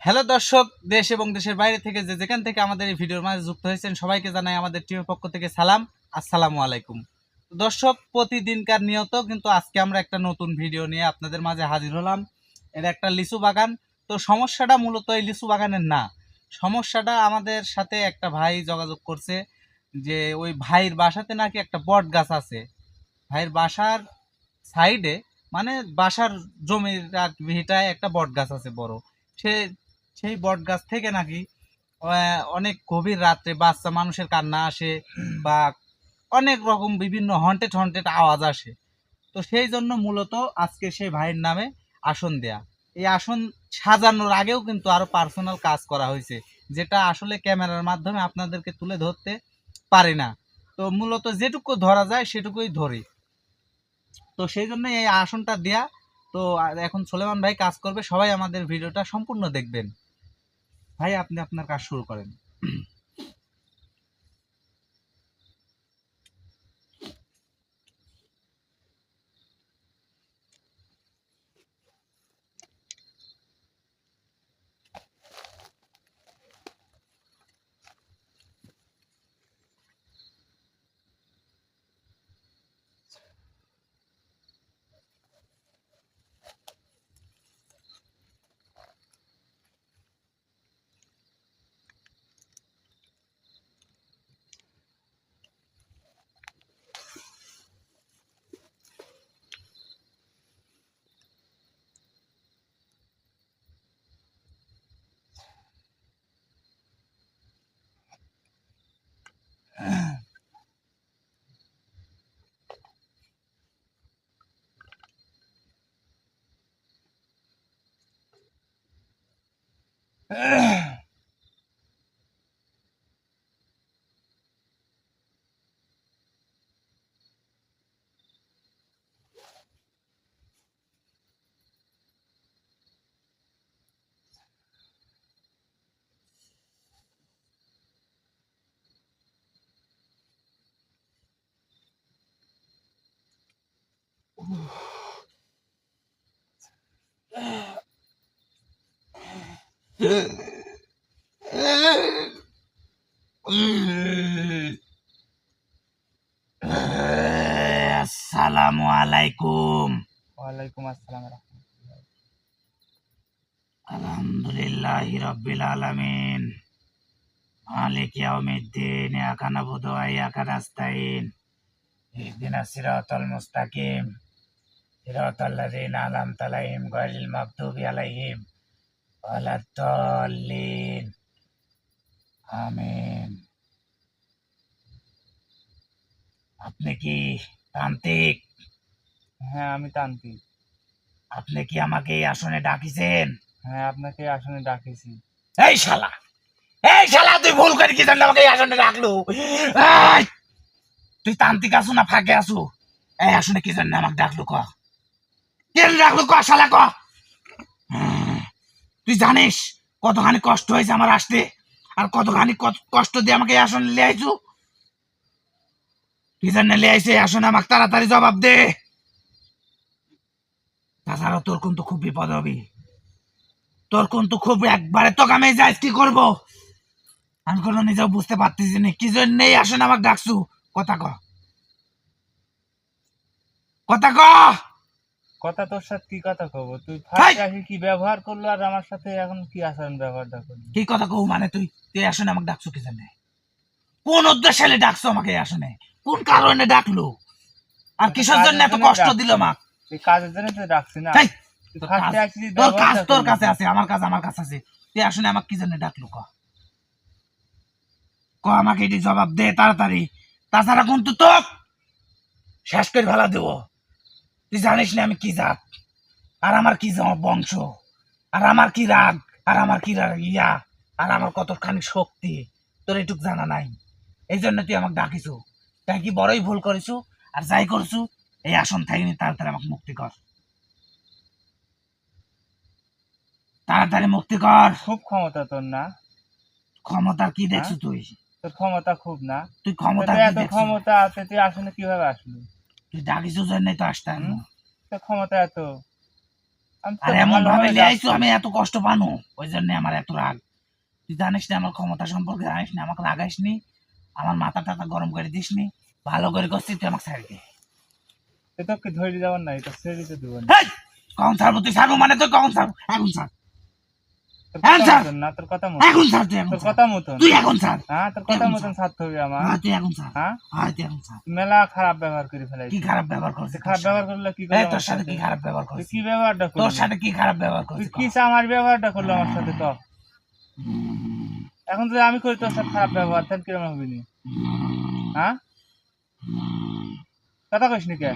Hello দর্শক, দেশ এবং দেশের বাইরে থেকে যেখান থেকে আমাদের এই ভিডিওর মাঝে যুক্ত হয়েছেন সবাইকে জানাই আমাদের টিমের পক্ষ থেকে সালাম। আসসালামু আলাইকুম। দর্শক, প্রতিদিনকার নিয়ত কিন্তু আজকে আমরা একটা নতুন ভিডিও নিয়ে আপনাদের মাঝে হাজির হলাম। এটা একটা লিচু বাগান। তো সমস্যাটা মূলত এই লিচু বাগানের না, সমস্যাটা আমাদের সাথে একটা ভাই যোগাযোগ করছে যে ওই ভাইয়ের বাসাতে নাকি একটা বট গাছ আছে। ভাইয়ের বাসার সাইডে, মানে বাসার জমির আর ভিটায় একটা বট গাছ আছে বড়। সে সেই বট গাছ থেকে নাকি অনেক গভীর রাত্রে বাচ্চা মানুষের কান্না আসে বা অনেক রকম বিভিন্ন হন্টেড হন্টেড আওয়াজ আসে। তো সেই জন্য মূলত আজকে সেই ভাইয়ের নামে আসন দেয়া। এই আসন সাজানোর আগেও কিন্তু আরো পার্সোনাল কাজ করা হয়েছে, যেটা আসলে ক্যামেরার মাধ্যমে আপনাদেরকে তুলে ধরতে পারি না। তো মূলত যেটুকু ধরা যায় সেটুকুই ধরি। তো সেই জন্য এই আসনটা দেয়া। তো এখন সোলেমান ভাই কাজ করবে, সবাই আমাদের ভিডিওটা সম্পূর্ণ দেখবেন। ভাই, আপনি আপনার কাজ শুরু করেন। আসসালামু আলাইকুম। ওয়ালাইকুম আসসালাম রাহমাতুল্লাহ। আলহামদুলিল্লাহি রাব্বিল আলামিন, মালিক ইয়াউমিদ্দিন, ইয়াকা নাবুদু ওয়া ইয়াকা নাস্তাইন, ইহদিনাস সিরাতাল মুস্তাকিম, সিরাতাল লাযিনা আন'আমতা আলাইহিম গায়রিল মাগদুবি আলাইহিম ওয়ালাদ-দাল্লিন। আমিন। আপনি কি তান্ত্রিক? হ্যাঁ, আমি তান্ত্রিক। আপনি কি আমাকে এই আসনে ডাকিছেন? হ্যাঁ, আপনাকে আসনে ডাকেছি। এই শালা, এই শালা, তুই ভুল করে কি জন্য আমাকে এই আসনে ডাকলো? এই, তুই তান্ত্রিক আসু না ফাঁকে আসু? এই আসনে কি জন্য আমাকে ডাকলো ক? কেন ডাকলো ক শালা ক? তুই জানিস কতখানি কষ্ট হয়েছে আমার আসতে, আর কতখানি কষ্ট দিয়ে আমাকে এই আসনে লিয়ে আইছু? কি জন্য লিয়ে আইছে এই আসনে? আমাকে তাড়াতাড়ি জবাব দে। তাছাড়া তোর কিন্তু খুব বিপদ হবি। তোর কিন্তু খুব একবারে তোকে আমি যাইস কি করবো আমি কোনো নিজেও বুঝতে পারতেছি না। কি জন্য এই আসনে আমাকে ডাকছু? কথা ক, কথা ক। কথা তোর সাথে কি কথা কব? তুই হেই! ফার্স্টে আসি কি ব্যবহার করলো, আর আমার সাথে এখন কি আচরণ ব্যবহারটা করলি? কি কথা কও মানে? তুই তুই এই আসনে আমাকে ডাকছু কি জন্য? কোন উদ্দেশ্যে ডাকছো আমাকে এই আসনে? কোন কারণে ডাকলো? আর কিসের জন্য এত কষ্ট দিল মা? এই কাজের জন্য তো ডাকছি না। হেই! তুই তোর কাজ, ফার্স্টে আসি তোর কাজ ব্যবহারটা তোর করলি। কাছে আছে, আমার কাজ আমার কাছে আছে। তুই আসনে আমাকে কি জন্য ডাকলো ক? ক আমাকে এটি জবাব দে তাড়াতাড়ি। তাছাড়া কিন্তু তো শেষ করে ফেলা দেবো। তুই জানিস না আমি কি জাত, আর আমার কি বংশ, আর আমার কি রাগ, আর আমার কি ইয়া, আর আমার কতখানি শক্তি তোর এটুক জানা নাই। এই জন্য তুই আমাকে ডাকিছু। তাই কি বড়ই ভুল করেছু। আর যাই করছু, এই আসন থাইনি, তাড়াতাড়ি আমাকে মুক্তি কর। তাড়াতাড়ি মুক্তি কর। খুব ক্ষমতা তোর না? ক্ষমতার কি হ্যাঁ, দেখছু তুই? তোর ক্ষমতা খুব না? তুই ক্ষমতা তোর কি এত দেখছু? ক্ষমতা আছে, তুই আসনে কিভাবে আসলি? তুই ডাকিছু জন্যই তো আসতে হুম? আনবো। তোর ক্ষমতা এত? আমি তো আর এমন ভাবে ভালোভাবে লিয়ে আইছো যাচ্ছি। আমি এত কষ্ট পানো, ওই জন্য আমার এত রাগ। তুই জানিস না আমার ক্ষমতা সম্পর্কে, জানিস না আমাকে লাগাইস নি, আমার মাথা টাথা গরম করে দিস নি। ভালো করে করছিস তুই আমাকে ছাড়ি দে। এ তো কি ধরে যাবার নাই, তো ছেড়ে দিতে দেবো না। হেই! কখন ছাড়বো তুই? ছাড়বো মানে তুই কখন ছাড়বো? এখন ছাড়, তোর এখন কথা ছাড়, মতন না, তোর কথা মতন, এখন ছাড়, তুই এখন তোর ছাড়, কথা মতন। তুই এখন ছাড়, হ্যাঁ, তোর তুই কথা এখন মতন ছাড়। ছাড়তে হবে আমার। হ্যাঁ তুই এখন ছাড়, হ্যাঁ, হ্যাঁ তুই এখন ছাড়। মেলা খারাপ ব্যবহার করে কি ফেলাইছিস। খারাপ ব্যবহার তুই করছিস? খারাপ ব্যবহার করলে কি এই করলো তোর আমার সাথে সাথে? কি খারাপ ব্যবহার তুই করছিস? কি ব্যবহারটা তোর করলি? সাথে কি খারাপ ব্যবহার তুই করছিস? কি আমার ব্যবহারটা করলো আমার সাথে ক? এখন যদি আমি করি তোর সাথে খারাপ ব্যবহার, তাহলে কিরকম হবে নি? হ্যাঁ, কথা কইস নি কে?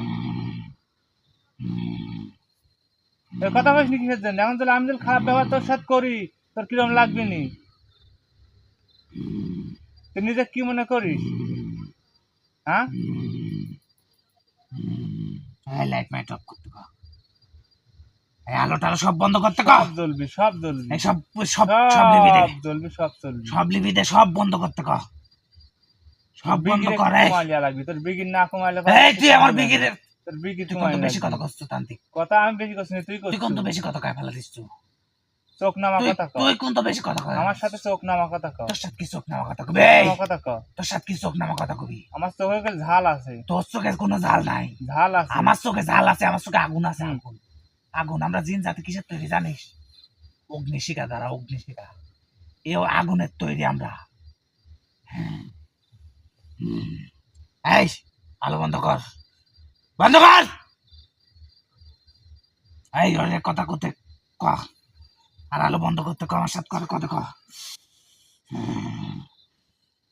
তোর কথা কইস নি কিসের জন্য? এখন যদি আমি যদি খারাপ ব্যবহার তোর সাথে করি, তোর কিরকম লাগবে নি? তুই নিজে কি মনে করিস? হ্যাঁ, এই লাইট মাইট অফ করতে কর, এই আলো টালো সব বন্ধ করতে কর, সব জ্বলবি, সব জ্বলবি, এই সব সব সব লিবি দে, সব জ্বলবি, সব চলবি। সব লিবি দে, সব বন্ধ করতে কর, সব বন্ধ বিগিরে করে। কমালিয়া লাগবি, তোর বিগির না কমাইলে এই তুই আমার বিগিরে, তোর বিগির তুই কমাই কত বেশি কথা লাগবি। করছিস তান্ত্রিক, কথা আমি বেশি করছি না, তুই তুই কোন তো করছিস। বেশি কথা কয় ফেলা দিস তুই, চোখ নামা তুই কথা ক। তুই কোন তো বেশি কথা কয় আমার সাথে চোখ নামা কথা ক। তোর সাথে কি চোখ নামা কথা কবি? চোখ এই নামা কথা ক। তোর সাথে কি চোখ নামা কথা কবি? আমার চোখে গেলে ঝাল আছে, তোর চোখে কোনো ঝাল নাই, ঝাল আছে। আমার চোখে ঝাল আছে, আমার চোখে আগুন আছে, হুম। আগুন, আগুন। আমরা জিন জাতি কিসের তৈরি জানিস? অগ্নিশিখা দ্বারা, অগ্নিশিখা, এও আগুনের তৈরি আমরা। হ্যাঁ। হুম। এই আলো বন্ধ কর, বন্ধ কর। এই অনেক কথা করতে ক, আর আলো বন্ধ করতে ক, আমার সাথে করে কথা ক। হুম,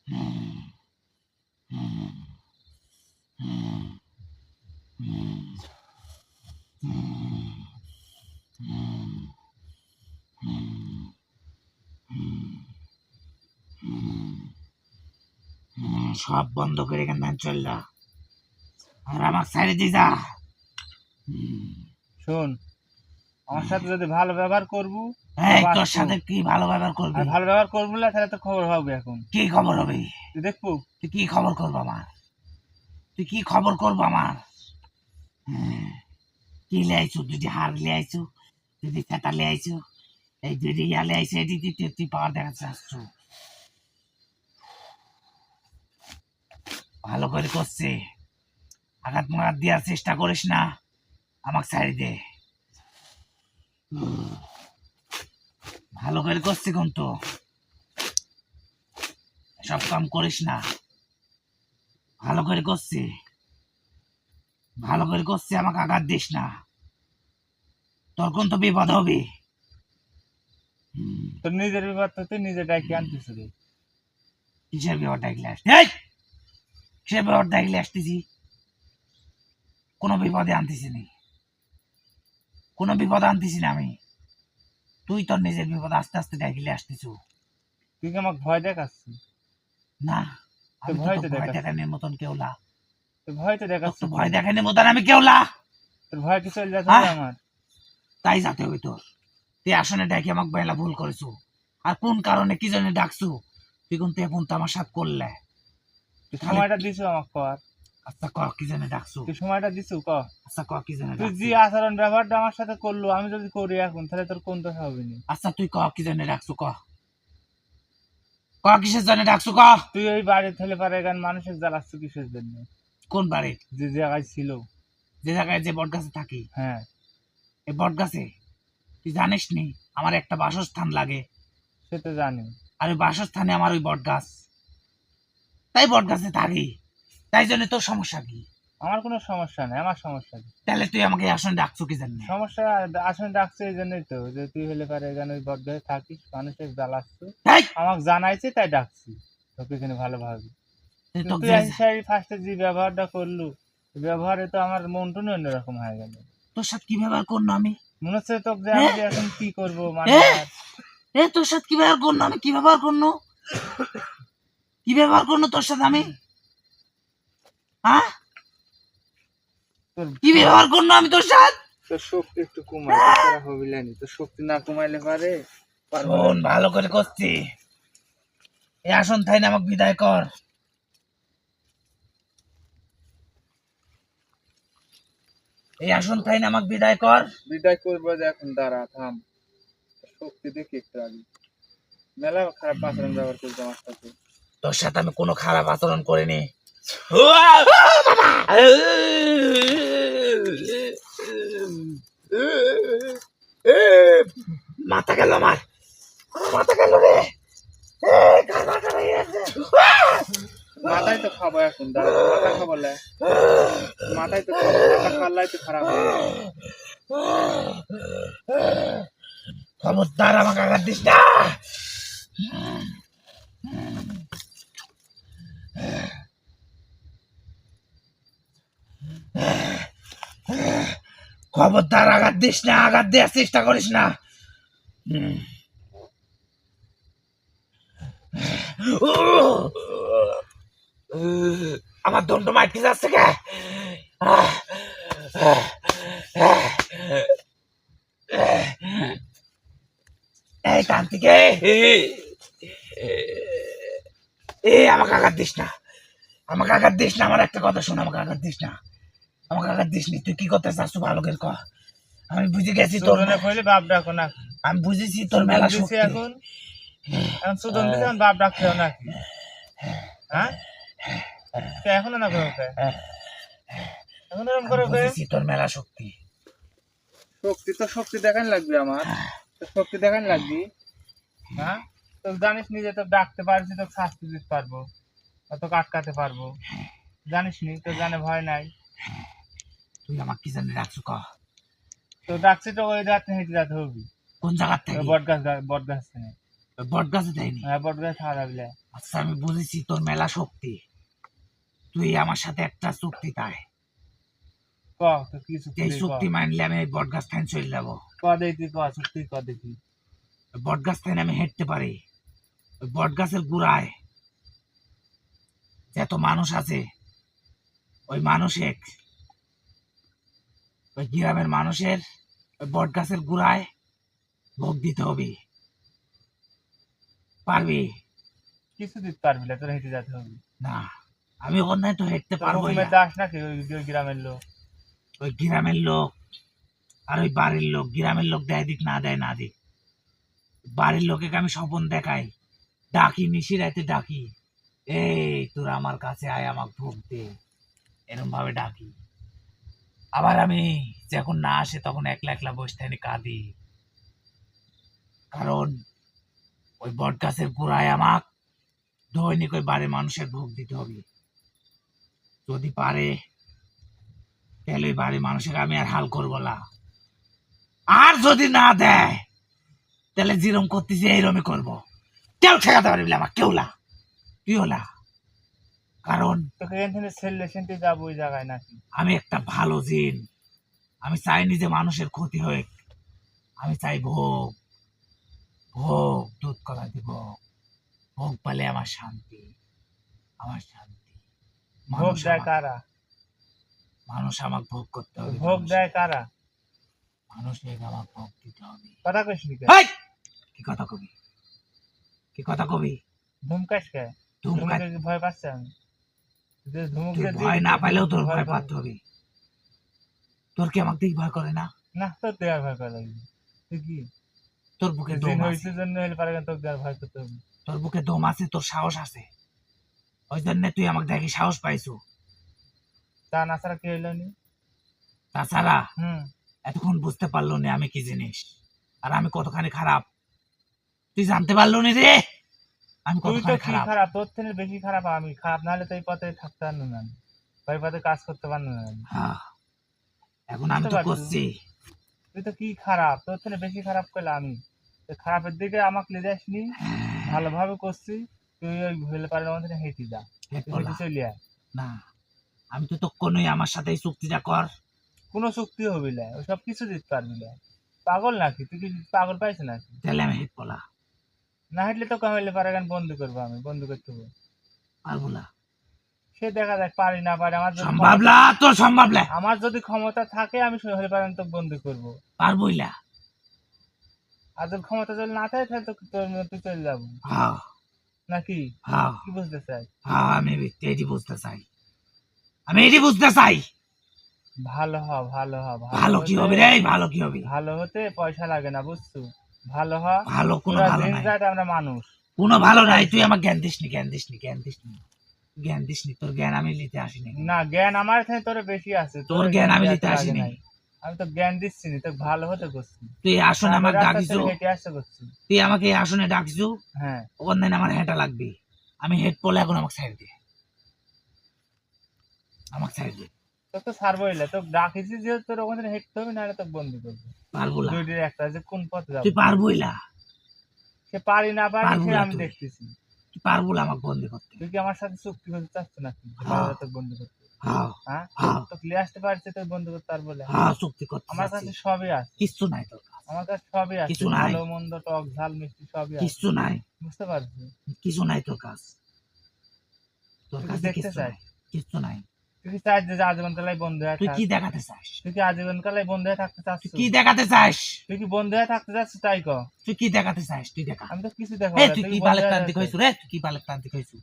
হুম, হুম, হুম, হুম, হুম, হুম, হুম, হুম, হুম, সব বন্ধ করে এখান থেকে চল যা, আর আমাকে ছাড়ে দিয়ে যা। হুম। শোন, আমার সাথে যদি ভালো ব্যবহার করবু এই তোর বাঁচবো। সাথে কি ভালো ব্যবহার আর করবি? ভালো ব্যবহার করবু না, তাহলে তো খবর হবে এখন। কি খবর হবে? তুই দেখবো। তুই কি খবর করবো আমার? তুই কি খবর করবো আমার? হ্যাঁ, কি লিয়াইছু? দুটি হার লিয়াইছু, দুটি ফেটা লিয়াইছু, এই দুটি ইয়া লিয়াইছু, এটি তুই পাওয়ার দেখাচ্ছে আসছু। ভালো করে করছে, আঘাত মাঘাত দেওয়ার চেষ্টা করিস না, আমাকে ছাড়ি দে। ভালো করে করছি কিন্তু, সব কাম করিস না। ভালো করে করছি, ভালো করে করছি, আমাকে আঘাত দিস না, তোর কোন তো বিপদ হবে। তোর নিজের বিপদ তো তুই নিজে ডাকি আনতিস রে। কিসের বিপদ ডাকলে আসছি? এই কিসের বিপদ ডাকলে আসতেছি? কোনো বিপদে আনতেছি নি, কোনো বিপদ আনতেছি না আমি। তুই তোর নিজের বিপদ আস্তে আস্তে ডাকলে আসতেছ। তুই কি আমাকে ভয় দেখাচ্ছিস? না, আমি তো ভয় তোর তো ভয় দেখাচ্ছিস, দেখানোর মতন কেউ না, তুই ভয় তো তোর তো দেখাচ্ছিস। ভয় দেখানোর মতন আমি কেউ না। তোর ভয় কি চলে যেতে হবে আমার? তাই যাতে হবে তোর। তুই আসনে ডাকি আমাকে বেলা ভুল করেছো, আর কোন কারণে কি জন্য ডাকছো তুই কোন এখন তো আমার সাথে করলে? তুই সময়টা দিছু আমাকে কর। আচ্ছা ক কি জন্য ডাকছো? তুই সময়টা দিছু ক। আচ্ছা ক কি জন্য তুই ডাকছো? যে আচরণ ব্যবহারটা আমার সাথে করলো, আমি যদি করি এখন, তাহলে তোর কোন দশা হবে না? আচ্ছা তুই ক কি জন্য ডাকছো? ক ক কিসের জন্য ডাকছো? ক তুই ওই বাড়ি ঠেলে পারে গান মানুষের জ্বালাচ্ছ কিসের জন্য? কোন বাড়ি? যে জায়গায় ছিল। যে জায়গায় যে বট গাছে থাকি, হ্যাঁ, এই বট গাছে তুই জানিস নি আমার একটা বাসস্থান লাগে, সে তো জানি। আর ওই বাসস্থানে আমার ওই বট গাছ, তাই বট গাছে থাকি, তাই জন্য তোর সমস্যা কি? আমার কোনো সমস্যা নেই, আমার সমস্যা কি? তাহলে তুই আমাকে এই আসনে ডাকছো কি জন্য? সমস্যা আসলে ডাকছে এই জন্যই তো, যে তুই হলে পারে এখানে ওই বটগাছে থাকিস, মানুষের জ্বালাচ্ছ। এই, আমাকে জানাইছে তাই ডাকছি তোকে এখানে ভালোভাবে। তুই তো তুই হিসাবে ফার্স্টে যে ব্যবহারটা করলু, ব্যবহারে তো আমার মনটুনি অন্যরকম হয়ে গেল। তোর সাথে কি ব্যবহার করলো আমি? মনে হচ্ছে তোকে যে আমি যে এখন কি করবো মানে। এ তোর সাথে কি ব্যবহার করলো আমি? কি ব্যবহার করলো? কি ব্যবহার করলো তোর সাথে আমি? হ্যাঁ, তোর কি ব্যবহার করলো আমি তোর সাথে? তোর শক্তি একটু কমাই, তোরা হবিলানি, তোর শক্তি না কমাইলে পারে পারবো না। শোন, ভালো করে করছি, এই আসন থাই না আমাকে বিদায় কর। এই আসন তাই না আমাকে বিদায় কর। বিদায় করবো যে এখন দাঁড়া থাম শক্তি দেখি একটু আগে মেলা খারাপ আচরণ ব্যবহার করছে আমার সাথে তোর সাথে আমি কোনো খারাপ আচরণ করিনি। মাথা গেল আমার, মাথা গেল রে। মাথায় তো খাবো এখন দাঁড়া মাথা খাবো মাথায় তো খাবো মাথা খাওয়ালাই তো খারাপ হয়ে যাবে। খবরদার আমাকে আঘাত দিস না। খবরদার আঘাত দিস না, আঘাত দেওয়ার চেষ্টা করিস না। আমার দণ্ড মাইটকে যাচ্ছে কে? এই কান্তিকে আমাকে আঘাত দিস না, আমাকে আঘাত দিস না। আমার একটা কথা শোন, আমাকে আঘাত দিস না, আমাকে আঘাত দিস নি। তুই কি করতে চাস ভালো করে কর। আমি বুঝে গেছি তোর কইলে বাপ ডাকো না। আমি বুঝেছি তোর মেলা শক্তি। এখন এখন সুদন দিতে বাপ ডাকতে হবে নাকি? হ্যাঁ এখন না করো এখন এরকম করো বুঝেছি তোর মেলা শক্তি। শক্তি তো শক্তি দেখান লাগবে আমার, তো শক্তি দেখান লাগবে। হ্যাঁ তো জানিস নি যে তো ডাকতে পারছি তো শাস্তি দিতে পারবো, তোকে আটকাতে পারবো। জানিস নি তো জানে ভয় নাই। তুই আমার কি জানি ডাকছো ক? তো ডাকছি তো ওই রাতে হেঁটে যেতে হবে। কোন জায়গা থেকে? বট গাছ থেকে। বট গাছে দেয়নি? হ্যাঁ বট গাছ খাওয়া যাবে। আচ্ছা আমি বুঝেছি তোর মেলা শক্তি। তুই আমার সাথে একটা চুক্তি তাই এই চুক্তি মানলে আমি বট গাছ থেকে চলে যাবো। বট গাছ থেকে আমি হেঁটতে পারি। ওই বট গাছের গোড়ায় যত মানুষ আছে ওই মানুষের, ওই গ্রামের মানুষের ওই বট গাছের গোড়ায় ভোগ দিতে হবে। পারবি? কিছু দিতে পারবি না, তোর হেঁটে যেতে হবে। না আমি ওখানে তো হেঁটতে পারবো না। দাস নাকি ওই গ্রামের লোক? ওই গ্রামের লোক আর ওই বাড়ির লোক, গ্রামের লোক দেয় দিক না দেয় না দিক, বাড়ির লোকে আমি স্বপন দেখাই, ডাকি নিশি রাতে ডাকি, এই তোরা আমার কাছে আয় আমাকে ভোগ দে, এরকম ভাবে ডাকি। আবার আমি যখন না আসে তখন একলা একলা বসে থাকি কাঁদি, কারণ ওই বট গাছের গোড়ায় আমাক দৈনিক ওই বাড়ির মানুষের ভোগ দিতে হবে। যদি পারে তাহলে ওই বাড়ির মানুষের আমি আর হাল করবো না, আর যদি না দেয় তাহলে যেরকম করতেছি এইরকমই করবো। কেউ ঠেকাতে পারবি না আমার, কেউ না, তুই হলা। কারণ যাবো ওই জায়গায় নাকি আমি একটা ভালো জিন, আমি চাইনি যে মানুষের ক্ষতি হোক, আমি চাই ভোগ, ভোগ দুধ কলা দিব, ভোগ পালে আমার শান্তি, আমার শান্তি। ভোগ দেয় কারা? মানুষ আমাকে ভোগ করতে হবে। ভোগ দেয় কারা? মানুষকে আমাকে ভোগ দিতে হবে। কথা কইস নি? কি কথা কবি, কি কথা কবি? ধুমকাস কে? ধুমকাস ভয় পাচ্ছে আমি। ভয় না পাইলেও তোর ভয় পাতে হবে। তোর কি আমাকে দেখি ভয় করে না? না তোর দেয়ার ভয় করে লাগবে। তুই কি তোর বুকে দম আছে? জন্য হলে পারে তোর দেয়ার ভয় করতে হবে। তোর বুকে দম আছে, তোর সাহস আছে, ওই জন্য তুই আমাকে দেখি সাহস পাইছো। তা না ছাড়া কি হইল নি? তাছাড়া এতক্ষণ বুঝতে পারলো না আমি কি জিনিস আর আমি কতখানি খারাপ, তুই জানতে পারলো না রে আমি কতখানি খারাপ। তোর থেকে বেশি খারাপ আমি। খারাপ না হলে তো এই পথে থাকতে পারলো না, ওই পথে কাজ করতে পারলো না। এখন আমি তো করছি। তুই তো কি খারাপ, তোর থেকে বেশি খারাপ করলে আমি। খারাপের দিকে আমাকে লে যাসনি, ভালোভাবে করছি। তুই ওই ভুলে পারে আমাদের হেঁটে যা, হেঁটে চলে আয়। না আমি তো তখনই আমার সাথে এই চুক্তিটা কর। কোনো চুক্তি হবি না, ওই সব কিছু দিতে পারবি না। পাগল নাকি তুই? কি পাগল পাইছে নাকি? তাহলে আমি হেঁট বলা না হেঁটলে তো কামাইলে পারে গান বন্ধ করবো, আমি বন্ধ করতে হবে। পারবো না, সে দেখা যাক পারি না পারি। আমার সম্ভব না, তোর সম্ভব না। আমার যদি ক্ষমতা থাকে আমি হলে পারে তো বন্ধ করবো, পারবোই না। আর যদি ক্ষমতা যদি না থাকে তাহলে তো তুই চলে যাবো নাকি? কি বুঝতে চাই? আমি এটি বুঝতে চাই, আমি এটি বুঝতে চাই। ভালো হ ভালো হ ভালো কি হবে রে? ভালো কি হবে? ভালো হতে পয়সা লাগে না বুঝছো, ভালো হ। ভালো কোনো তোরা ভালো দিন নাই, যাট আমরা মানুষ। কোনো ভালো নাই। তুই আমার জ্ঞান দিসনি, জ্ঞান দিসনি, জ্ঞান দিসনি, জ্ঞান দিসনি। তোর জ্ঞান আমি নিতে আসিনি। না জ্ঞান আমার থেকে তোর বেশি আছে, তোর জ্ঞান আমি দেয়া নিতে তো লাগে আসিনি। নাই। আমি তো জ্ঞান দিচ্ছি না, তো ভালো হতে করছি। তুই এই আসনে আমাকে রাস্তা ডাকিস, থেকে হেঁটে আসতে করছি। তুই আমাকে এই আসনে ডাকিস, হ্যাঁ ওখানে আমার হেঁটা লাগবে। আমি হেড পড়লে এখন আমাকে সাইড দে, আমাকে সাইড দে। তো তো ছাড়বোই না, তো ডাকিছি যে তোর ওখানে হেঁটতে হবে, নাহলে তো বন্দি করবো। পারবো না, দুইটির একটা যে কোন পথে যাবো, তুই পারবই না, সে পারি না পারি পারবো সে না আমি তুই। দেখতেছি। তুই পারবো না আমাকে বন্দি করতে। তুই কি আমার সাথে চুক্তি করতে চাচ্ছ নাকি যে হ্যাঁ। বাজারে তোকে বন্দি করতে? হ্যাঁ হ্যাঁ হ্যাঁ তো ক্লিয়ে আসতে পারছে তোকে বন্দি করতে আর বলে? হ্যাঁ, চুক্তি করতে আমার চাচ্ছি। কাছে সবই আছে, কিচ্ছু নাই তোর কাছে, আমার কাছে সবই আছে, কিছু নাই। ভালো মন্দ টক ঝাল মিষ্টি সবই আছে, কিচ্ছু নাই, বুঝতে পারছি। কিছু নাই তোর কাছে, তোর তুই কি কাছে দেখতে কিচ্ছু চাস? নাই, কিচ্ছু নাই। তুই কি চাস যে আজীবন কালাই বন্ধু হয়ে তুই থাক? কি দেখাতে চাস? তুই কি আজীবন কালাই বন্ধু হয়ে থাকতে চাচ্ছ? তুই কি দেখাতে চাস? তুই কি বন্ধু হয়ে থাকতে চাচ্ছ তাই ক। তুই কি দেখাতে চাস? তুই দেখা। আমি তো কিছু দেখাবো এই না, তুই তুই কি বন্ধু বালেক হয়ে তান্ত্রিক থাকতে। হইছু রে? তুই কি বালেক তান্ত্রিক হইছু?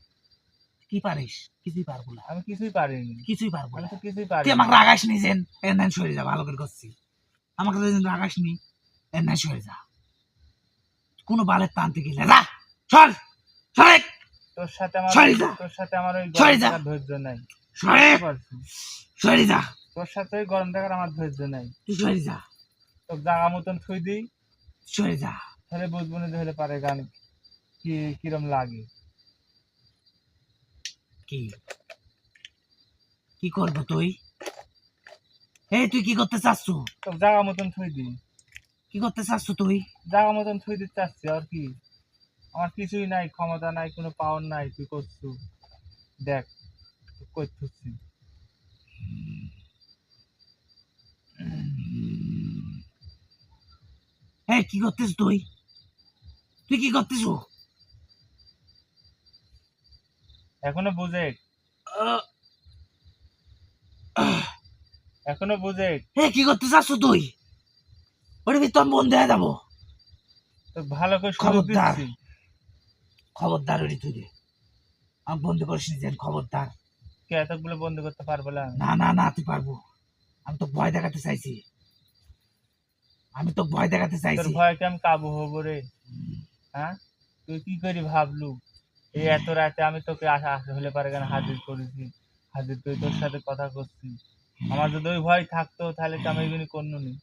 কি পারিস? কিছুই পারবো না, আমি কিছুই পারিনি, কিছুই পারবো আমি না। তো কিছুই তুই পারিনি। আমাকে রাগাস নি যেন, এর নাই সরে যা, ভালো করে করছি। আমাকে যেন রাগাস নি, এর নাই সরে যা। কোনো বালের তান্ত্রিক ইলে যা, সর, সরে, তোর সাথে আমার সরে যা, তোর সাথে আমার ওই সরে গরম যা, থাকার ধৈর্য নাই, সরে, বুঝতে পারছি। সরে যা, তোর সাথে ওই গরম থাকার আমার ধৈর্য নাই। তুই সরে যা, তোর জায়গা মতন থুই দিই, সরে যা। তাহলে বুঝবো না যে হলে পারে গান কি কিরম লাগে। কি কি করবো তুই? এই তুই কি করতে চাচ্ছু? তোর জায়গা মতন থুই দিই, কি করতে চাচ্ছু তুই? জায়গা মতন থুই দিতে চাচ্ছি আর কি। আমার কিছুই নাই, ক্ষমতা নাই, কোনো পাওয়ার নাই, তুই করছু দেখ কই থুচ্ছি। এই কি করতেছ তুই? তুই কি করতেছ? এখনো বুঝে, এখনো বুঝে। এই কি করতে চাচ্ছ তুই? ওরে ভিতর বন্ধ হয়ে যাবো। তো ভালো করে সুযোগ খবরদার, দিচ্ছি। খবরদার ওরে তুই, আমি বন্ধ করিস নি যেন, খবরদার। কে এতগুলো বন্ধ করতে পারবো না? না না না, তুই পারবো। আমি তো ভয় দেখাতে চাইছি, আমি তো ভয় দেখাতে তোর চাইছি। ভয়কে আমি কাবু হবো রে? হ্যাঁ তুই কি করি ভাবলু এই এত রাতে আমি তোকে আসা আসা হলে পারে কেন হাজির করেছি, হাজির করে তোর সাথে কথা করছি। আমার যদি ওই ভয় থাকতো তাহলে তো আমি এগুলি করবো নি।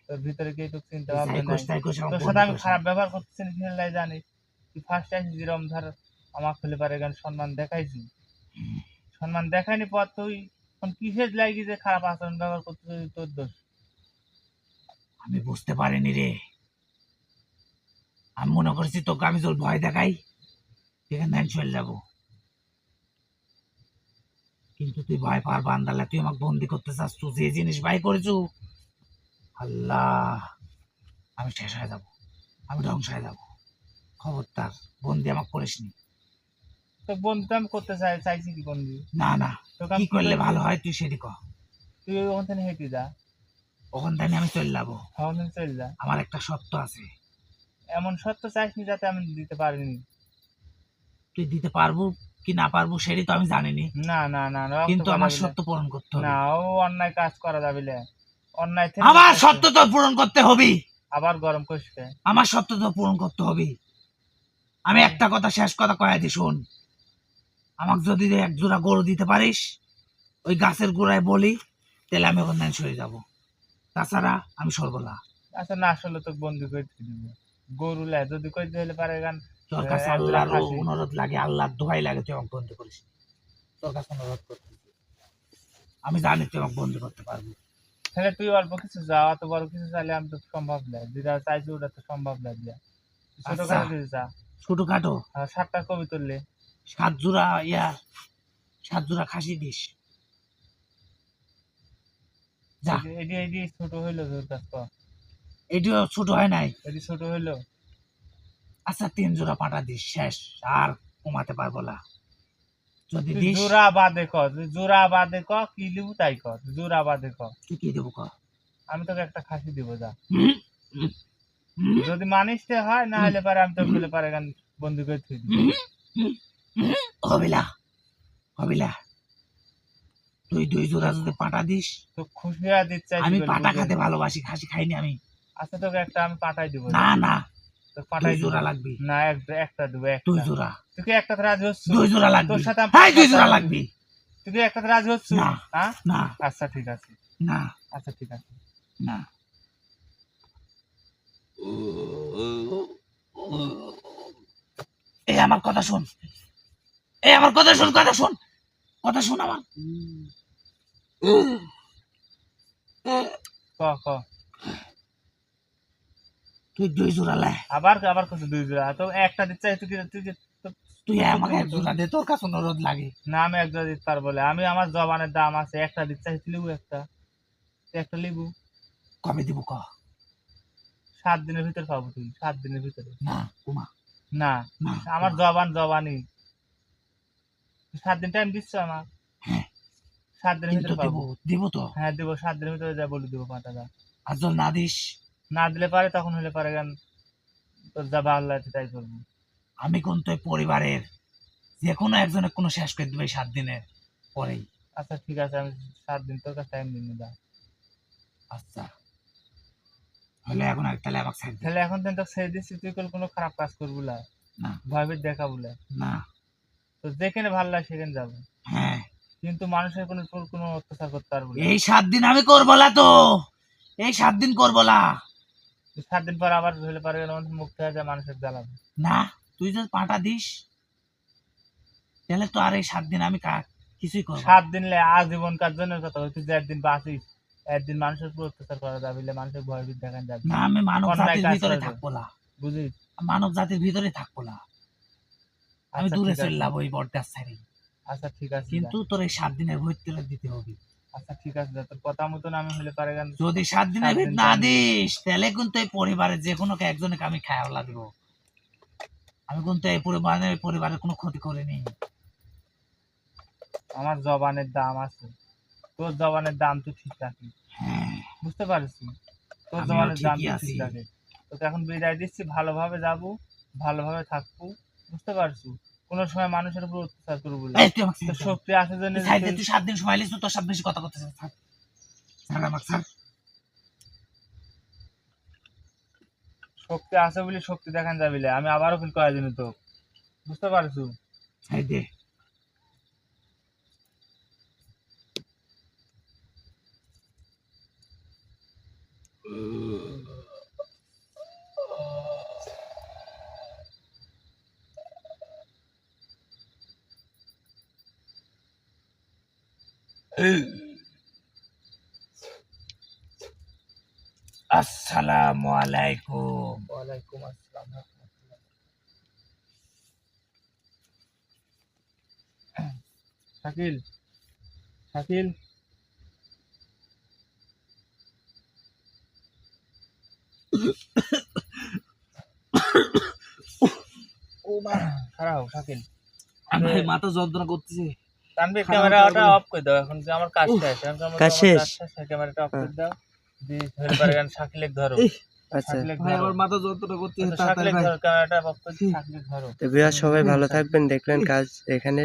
তোর ভিতরে কি তোর চিন্তা তুই ভাবনা যাই নাই? করিস তাই করিস, আমাকে তোর বন্ধ সাথে আমি করিস না। খারাপ ব্যবহার করতেছি না কিনা লাই জানিস? তুই ফার্স্ট টাইম যেরকম ধর আমাকে হলে পারে কেন সম্মান দেখাইছি, সম্মান দেখাইনি পর তুই এখন কিসের লাগি যে খারাপ আচরণ ব্যবহার করতেছিস, তোর দোষ। আমি বুঝতে পারিনি রে, আমি মনে করছি তোকে আমি তোর ভয় দেখাই সেখানে আমি চলে যাবো, কিন্তু তুই ভয় পাওয়ার বান্দালা, তুই আমাকে বন্দি করতে চাস। তুই যে জিনিস ভাই করেছু, আল্লাহ, আমি শেষ হয়ে যাব, আমি ধ্বংস হয়ে যাব। খবরদার বন্দি আমাকে করিস নি। তো বন্ধু আমি করতে চাইছি কি বন্ধু? না না, তোকে আমি কি করলে করেছি? ভালো হয় তুই সেটি কর। তুই ওখান থেকে হেঁটে যা, ওখান থেকে আমি চলে যাবো। ওখান থেকে চলে যা। আমার একটা সত্য আছে, এমন সত্য চাইসনি যাতে আমি দিতে পারিনি। তুই দিতে পারবো কি না পারবো সেটি তো আমি জানিনি, না না না না, রক্ত কিন্তু গলা আমার বলে। সত্য পূরণ করতে হবে। না ও অন্যায় কাজ করা যাবে না, অন্যায় থেকে আমার করছে। সত্য তো পূরণ করতে হবে, আবার গরম কষবে। আমার সত্য তো পূরণ করতে হবে। আমি একটা কথা শেষ কথা কয়ে দি শোন, আমাকে যদি এক জোড়া গরু দিতে পারিস ওই গাছের গোড়ায় বলি, তাহলে আমি ওখান থেকে সরে যাবো, তাছাড়া আমি সরবো না। আচ্ছা না আসলে তো বন্দি করে দিব গরু লাই যদি কই দিলে পারে গান। তোর কাছে আল্লাহর অনুরোধ লাগে, আল্লাহর দোহাই লাগে, তুই আমাকে বন্ধ করিস। তোর কাছে অনুরোধ করতে, আমি জানি তুই আমাকে বন্ধ করতে পারবি। তাহলে তুই অল্প কিছু যা, অত বড় কিছু চাইলে আমি তো সম্ভব না, যেটা চাইছি ওটা তো সম্ভব না দিয়া। ছোট আচ্ছা। খাটো কিছু চা, ছোটখাটো 7টা কবি তুললে 7 জোড়া খাসি দিস, যা। এটি এটি ছোট হইলো তোর কাছ তো, এটিও ছোট হয় নাই। এটি ছোট হইলো। আচ্ছা 3 জোড়া পাঠা দিস, শেষ, আর কমাতে পারবো না। যদি তুই দিস, জোড়া বাদে ক, তুই জোড়া বাদে ক, কি লিবু তাই ক, তুই জোড়া বাদে ক। তুই কি দেবো ক? আমি তোকে একটা খাসি দিব যা, হুম? হুম? হুম? যদি মানিস তে হয়, না হলে পারে আমি তোকে বলে পারে গান বন্ধু করে থুই দিব। হুম? হুম? হবে না, হবে না। তুই 2 জোড়া যদি পাটা দিস, তো খুশি হয়ে দিতে চাইছি আমি বলে পাটা বুঝলি? খেতে ভালোবাসি, খাসি খাইনি আমি। আচ্ছা তোকে একটা আমি পাঠাই দিব। না না, তো 2 পাঠাই জোড়া দিব। লাগবে। না একটা দেবো 2 একটা। জোড়া, তুই কি একটাতে রাজি হচ্ছ? 2 জোড়া লাগবে। তোর সাথে আমি হাই 2 পাঁচ জোড়া টাকা- লাগবে। তুই কি একটাতে রাজি হচ্ছ? না হ্যাঁ না আচ্ছা ঠিক আছে, না আচ্ছা ঠিক আছে। না। এই আমার কথা শোন, এই আমার কথা শোন, কথা শোন, কথা শোন আমার। ক ক তুই 2 জোড়া লে, আবার আবার কত 2 জোড়া? তো একটা দিতে চাই তুই আমাকে 1 জোড়া দে, তোর কাছে অনুরোধ লাগে। না আমি এক জোড়া দিতে পারবো না। আমি আমার জবানের দাম আছে, একটা দিতে চাইছি লিবু একটা, তুই একটা লিবু। কবে দিব ক? 7 দিনের ভিতর পাবো তুই, 7 দিনের ভিতরে। না কুমা, না না আমার জবানি 7 দিন টাইম দিচ্ছ আমার। হ্যাঁ 7 দিনের কিন্তু ভিতরে দিব, পাবো। দিব তো। হ্যাঁ দেবো, 7 দিনের ভিতরে যা বলে দেবো 5 টাকা। আর যদি না দিস, না দিলে পারে তখন হলে পারে গান, তোর যা ভালো লাগে তাই করবো। আমি কিন্তু এই পরিবারের যে কোনো একজনের কোনো শেষ করে দেবে 7 দিনের পরেই। আচ্ছা ঠিক আছে, আমি 7 দিন তোর কাছে টাইম দিন দা। আচ্ছা হলে এখন তাহলে আমাকে ছাড় দে। তাহলে এখন তো তোকে ছেড়ে দিচ্ছি, তুই কোনো খারাপ কাজ করবো না, না ভয়ভীত দেখা বলে। না, তো যেখানে ভালো লাগে সেখানে যাবো, হ্যাঁ কিন্তু মানুষের কোনো উপর কোনো অত্যাচার করতে পারবো না। এই 7 দিন আমি করবো না তো, এই 7 দিন করবো না। 7 দিন পর আবার হলে পারে মুক্তি হয়ে যায়, মানুষের জ্বালাবে। না তুই যদি পাটা দিস তাহলে তো আর এই 7 দিন আমি কিছুই করবো না। 7 দিন আজীবন কার জন্য কথা বলছিস, যে একদিন বাঁচিস, একদিন মানুষের উপর অত্যাচার করা যাবে, মানুষের ভয়ভীত দেখান যাবে না আমি মানব অন্যায় জাতির কাজ ভিতরে করবে। থাকবো না, বুঝিস? মানব জাতির ভিতরে থাকবো না, আমি আচ্ছা, দূরে ঠিক আছে। চলে যাবো এই বটগাছ ছাড়ি। আচ্ছা ঠিক আছে, কিন্তু তোর এই 7 দিনের ভর্তি দিতে হবে। আচ্ছা ঠিক আছে, তোর কথা মতন আমি হলে পারে গান। যদি 7 দিনের 7 ভিতর দিন না time দিস তাহলে কিন্তু এই পরিবারের যে কোনো একজনকে আমি খাওয়ালা দিব। আমি কিন্তু এই পরিবারের কোনো ক্ষতি করিনি। আমার জবানের দাম আছে, তোর জবানের দাম তুই ঠিক রাখিস, হ্যাঁ বুঝতে পারছিস? তোর আমিও জবানের দাম ঠিকই তুই আছি। ঠিক রাখিস। তোকে এখন বিদায় দিচ্ছি, ভালোভাবে যাবো, ভালোভাবে থাকবো, বুঝতে পারছিস? কোনো সময় মানুষের উপর অত্যাচার করবো না। এই তুই আমাকে তোর ছাড় দে। শক্তি আছে জন্য তুই ছাড় দে, তুই 7 দিন সময় লিস, তোর সাথে বেশি কথা করতে ছাড়, ছাড় আমাকে ছাড়। শক্তি আছে বলে শক্তি দেখান যাবি না। আমি আবারও ফিল করাই দিন তো, বুঝতে পারছো? ছাড় দে। আসসালামু আলাইকুম। ওয়ালাইকুম আসসালাম। শাকিল, শাকিল, খারাপ শাকিল। ভাই মাথা যন্ত্রণা করতেছে। তানভীর খারাপ ক্যামেরাটা লাগলো। অফ করে দাও, এখন যে আমার কাজ শেষ, এখন আমার কাজ কাজ শেষ? শেষ, ক্যামেরাটা অফ করে দাও। দিয়ে ধরে পারে গান শাকিলেক ধরো, আচ্ছা, শাকিলেক ভাই ধরো, আমার মাথা যন্ত্রণা করতেছে আচ্ছা, তাড়াতাড়ি শাকিলেক ভাই। ধরো, ক্যামেরাটা অফ করে দিয়ে শাকিলেক ধরো। তো বিয়ার সবাই ভালো থাকবেন। দেখলেন কাজ এখানে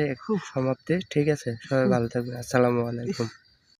সমাপ্তি। ঠিক আছে, সবাই ভালো থাকবেন। আসসালামু আলাইকুম।